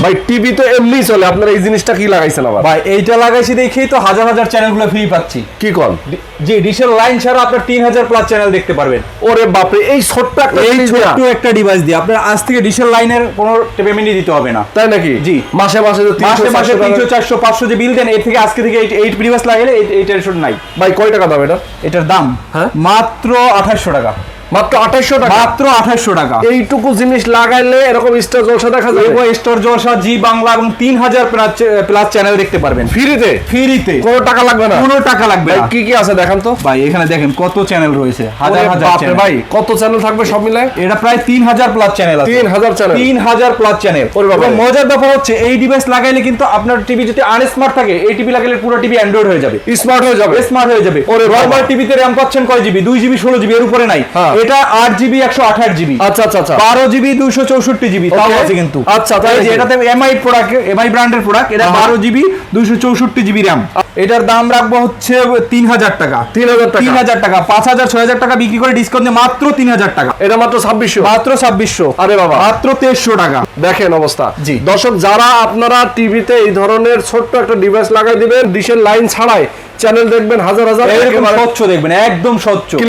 ভাই টিভি তো এমনি চলে, আপনারা এই জিনিসটা কি লাগাইছেন আবার? ভাই এইটা লাগাইছি দেখেই তো হাজার হাজার চ্যানেলগুলো ফ্রি পাচ্ছি। কি কোন? জি, ডিশের লাইন ছাড়া আপনার 3000 প্লাস চ্যানেল দেখতে পারবেন। ওরে বাপরে, এই ছোট্ট একটা এই জিনিস ছোট্ট একটা ডিভাইস দিয়ে আপনার আজ থেকে ডিশের লাইনের কোনো পেমেন্টই দিতে হবে না। তাই নাকি? জি। মাসে মাসে যে 300 মাসে 400 300 400 500 যে বিল দেন, এর থেকে আজকে থেকে এই ডিভাইস লাগালে এই টেনশন নাই। ভাই কয় টাকা দাম এটা? এটার দাম হ্যাঁ? মাত্র 2800 টাকা। মাত্র 2800 টাকা? মাত্র 2800 টাকা। এইটুকু জিনিস লাগাইলে এরকম স্টার জলসা দেখা যাবে? এগো স্টার জলসা, জি বাংলা এবং 3000 প্লাস চ্যানেল দেখতে পারবেন ফ্রিতে? ফ্রিতে, কোনো টাকা লাগবে না? কোনো টাকা লাগবে ভাই না। কি কি আছে দেখান তো। ভাই এখানে দেখেন কত চ্যানেল রয়েছে, হাজার ওরে হাজার বাপরে চ্যানেল। ভাই কত চ্যানেল থাকবে সব মিলায়? এটা প্রায় 3000 প্লাস চ্যানেল আছে। 3000 চ্যানেল? 3000 plus channel. ওরে বাবা। এবং মজার ব্যাপার হচ্ছে এই ডিভাইস লাগাইলে কিন্তু আপনার টিভি যদি আনস্মার্ট থাকে, এই টিভি লাগাইলে পুরো টিভি অ্যান্ড্রয়েড হয়ে যাবে, স্মার্ট হয়ে যাবে? স্মার্ট হয়ে যাবে। ওরে বাবা। নরমাল টিভিতে র‍্যাম পাচ্ছেন কয় জিবি? 2 জিবি 16 জিবি, এর উপরে নাই। হ্যাঁ। এটা 8 জিবি 128 জিবি, আচ্ছা আচ্ছা আচ্ছা। 12 জিবি 264 জিবি তাও Okay. আছে কিন্তু। আচ্ছা, তাই এই যে নাকি? এটাতে এমআই প্রোডাক্ট, এমআই ব্র্যান্ডের প্রোডাক্ট, এটা 12 জিবি 264 জিবি র‍্যাম। এটার দাম রাখবো হচ্ছে 3000 টাকা। 3000 টাকা? 3000 টাকা, 5000 6000 টাকা বিক্রি করে ডিসকাউন্ট দিয়ে মাত্র 3000 টাকা। এটা মাত্র 2600? মাত্র 2600। আরে বাবা। মাত্র 2300 টাকা। দেখেন অবস্থা। জি। দর্শক, যারা আপনারা টিভিতে এই ধরনের ছোট্ট একটা ডিভাইস লাগাই দিবেন, ডিশের লাইন ছাড়াই চ্যানেল দেখবেন হাজার হাজার, এরকম একেবারে স্বচ্ছ দেখবেন, একদম স্বচ্ছ।